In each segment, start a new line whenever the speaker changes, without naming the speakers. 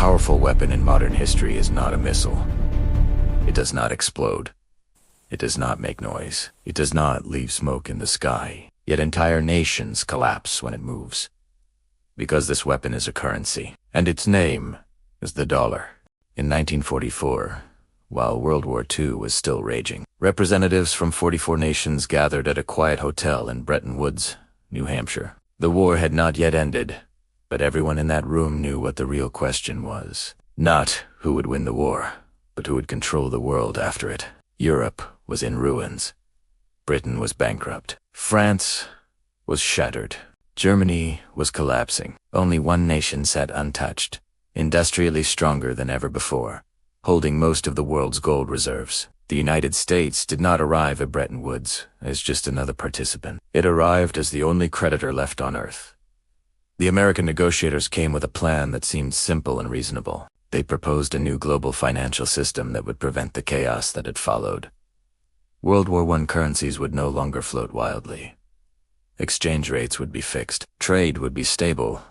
powerful weapon in modern history is not a missile. It does not explode. It does not make noise. It does not leave smoke in the sky. Yet entire nations collapse when it moves. Because this weapon is a currency, and its name is the dollar. In 1944, while World War II was still raging, representatives from 44 nations gathered at a quiet hotel in Bretton Woods, New Hampshire. The war had not yet ended, but everyone in that room knew what the real question was. Not who would win the war, but who would control the world after it. Europe was in ruins. Britain was bankrupt. France was shattered. Germany was collapsing. Only one nation sat untouched, industrially stronger than ever before, holding most of the world's gold reserves. The United States did not arrive at Bretton Woods as just another participant. It arrived as the only creditor left on Earth. The American negotiators came with a plan that seemed simple and reasonable. They proposed a new global financial system that would prevent the chaos that had followed. World War I currencies would no longer float wildly. Exchange rates would be fixed. Trade would be stable.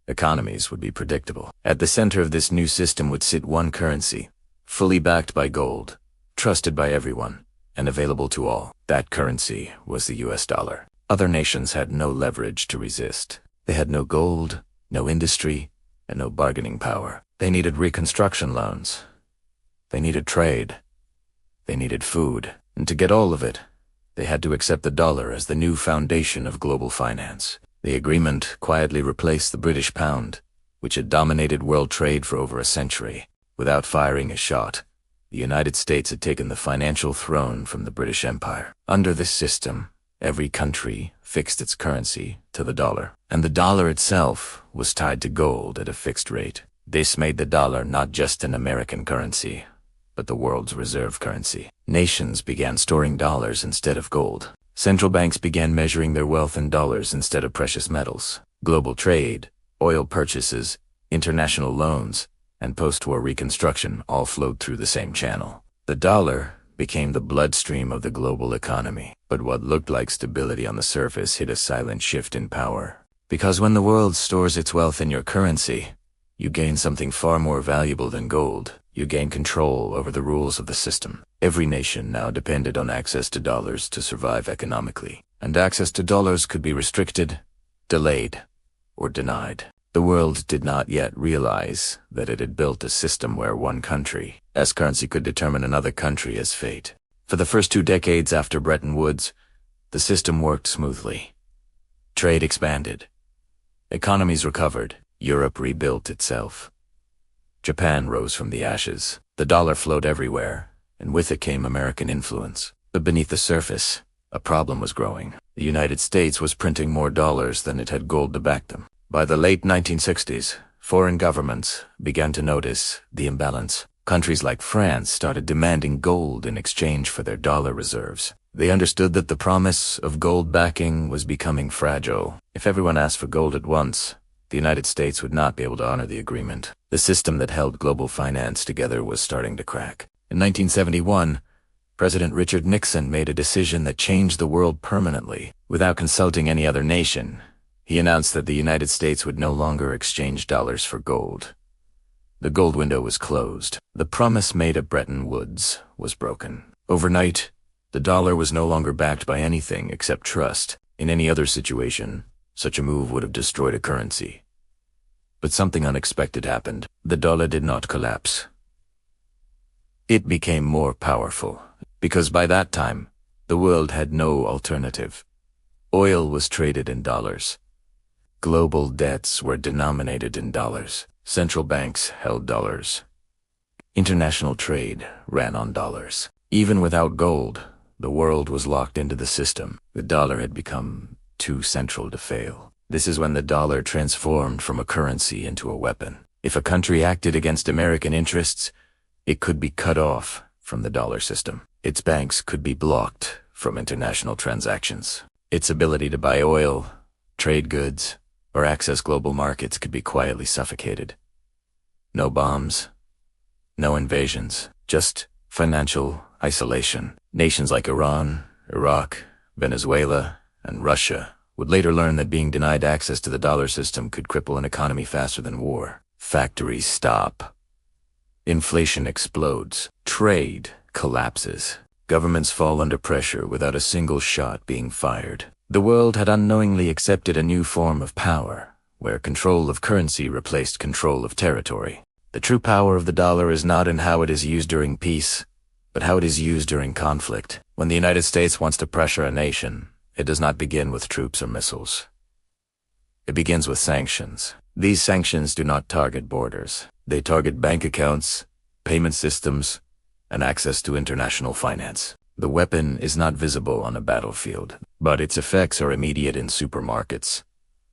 Economies would be predictable. At the center of this new system would sit one currency, fully backed by gold, trusted by everyone, and available to all. That currency was the US dollar. Other nations had no leverage to resist. They had no gold, no industry, and no bargaining power. They needed reconstruction loans. They needed trade. They needed food. And to get all of it, they had to accept the dollar as the new foundation of global finance. The agreement quietly replaced the British pound, which had dominated world trade for over a century. Without firing a shot, the United States had taken the financial throne from the British Empire. Under this system, every country fixed its currency to the dollar, and the dollar itself was tied to gold at a fixed rate. This made the dollar not just an American currency, but the world's reserve currency. Nations began storing dollars instead of gold. Central banks began measuring their wealth in dollars instead of precious metals. Global trade, oil purchases, international loans, and post-war reconstruction all flowed through the same channel. The dollar became the bloodstream of the global economy. But what looked like stability on the surface hid a silent shift in power. Because when the world stores its wealth in your currency, you gain something far more valuable than gold. You gain control over the rules of the system. Every nation now depended on access to dollars to survive economically. And access to dollars could be restricted, delayed, or denied. The world did not yet realize that it had built a system where one country, as currency, could determine another country as fate. For the first 2 decades after Bretton Woods, the system worked smoothly. Trade expanded. Economies recovered. Europe rebuilt itself. Japan rose from the ashes. The dollar flowed everywhere, and with it came American influence. But beneath the surface, a problem was growing. The United States was printing more dollars than it had gold to back them. By the late 1960s, foreign governments began to notice the imbalance. Countries like France started demanding gold in exchange for their dollar reserves. They understood that the promise of gold backing was becoming fragile. If everyone asked for gold at once, the United States would not be able to honor the agreement. The system that held global finance together was starting to crack. In 1971, President Richard Nixon made a decision that changed the world permanently. Without consulting any other nation, he announced that the United States would no longer exchange dollars for gold. The gold window was closed. The promise made at Bretton Woods was broken. Overnight, the dollar was no longer backed by anything except trust. In any other situation, such a move would have destroyed a currency. But something unexpected happened. The dollar did not collapse. It became more powerful, because by that time, the world had no alternative. Oil was traded in dollars. Global debts were denominated in dollars. Central banks held dollars. International trade ran on dollars. Even without gold, the world was locked into the system. The dollar had become too central to fail. This is when the dollar transformed from a currency into a weapon. If a country acted against American interests, it could be cut off from the dollar system. Its banks could be blocked from international transactions. Its ability to buy oil, trade goods, or access global markets could be quietly suffocated. No bombs, no invasions, just financial isolation. Nations like Iran, Iraq, Venezuela, and Russia would later learn that being denied access to the dollar system could cripple an economy faster than war. Factories stop. Inflation explodes. Trade collapses. Governments fall under pressure without a single shot being fired. The world had unknowingly accepted a new form of power, where control of currency replaced control of territory. The true power of the dollar is not in how it is used during peace, but how it is used during conflict. When the United States wants to pressure a nation, it does not begin with troops or missiles. It begins with sanctions. These sanctions do not target borders. They target bank accounts, payment systems, and access to international finance. The weapon is not visible on a battlefield, but its effects are immediate in supermarkets,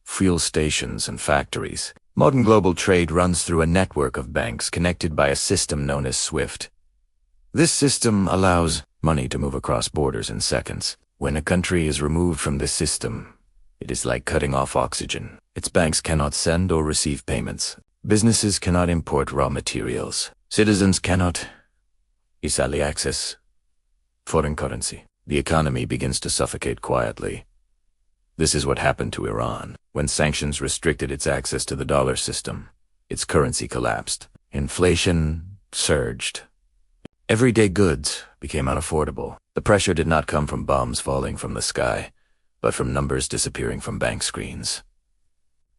fuel stations, and factories. Modern global trade runs through a network of banks connected by a system known as SWIFT. This system allows money to move across borders in seconds. When a country is removed from this system, it is like cutting off oxygen. Its banks cannot send or receive payments. Businesses cannot import raw materials. Citizens cannot easily access foreign currency. The economy begins to suffocate quietly. This is what happened to Iran. When sanctions restricted its access to the dollar system, its currency collapsed. Inflation surged. Everyday goods became unaffordable. The pressure did not come from bombs falling from the sky, but from numbers disappearing from bank screens.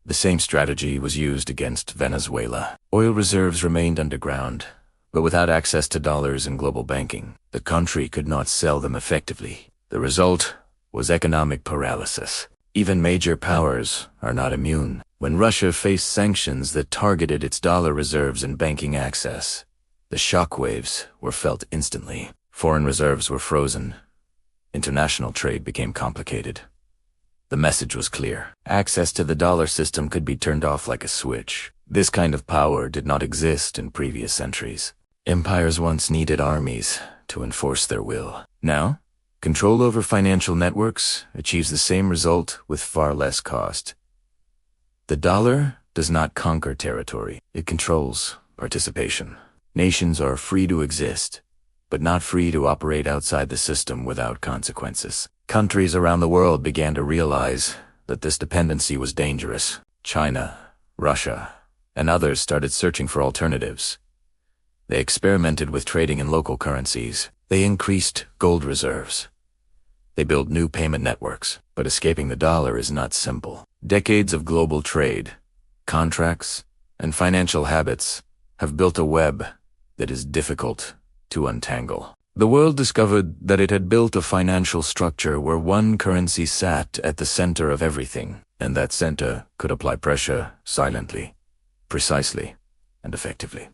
The same strategy was used against Venezuela. Oil reserves remained underground, but without access to dollars and global banking, the country could not sell them effectively. The result was economic paralysis. Even major powers are not immune. When Russia faced sanctions that targeted its dollar reserves and banking access, the shockwaves were felt instantly. Foreign reserves were frozen. International trade became complicated. The message was clear. Access to the dollar system could be turned off like a switch. This kind of power did not exist in previous centuries. Empires once needed armies to enforce their will. Now, control over financial networks achieves the same result with far less cost. The dollar does not conquer territory. It controls participation. Nations are free to exist, but not free to operate outside the system without consequences. Countries around the world began to realize that this dependency was dangerous. China, Russia, and others started searching for alternatives. They experimented with trading in local currencies. They increased gold reserves. They built new payment networks. But escaping the dollar is not simple. Decades of global trade, contracts, and financial habits have built a web that is difficult to untangle. The world discovered that it had built a financial structure where one currency sat at the center of everything, and that center could apply pressure silently, precisely, and effectively.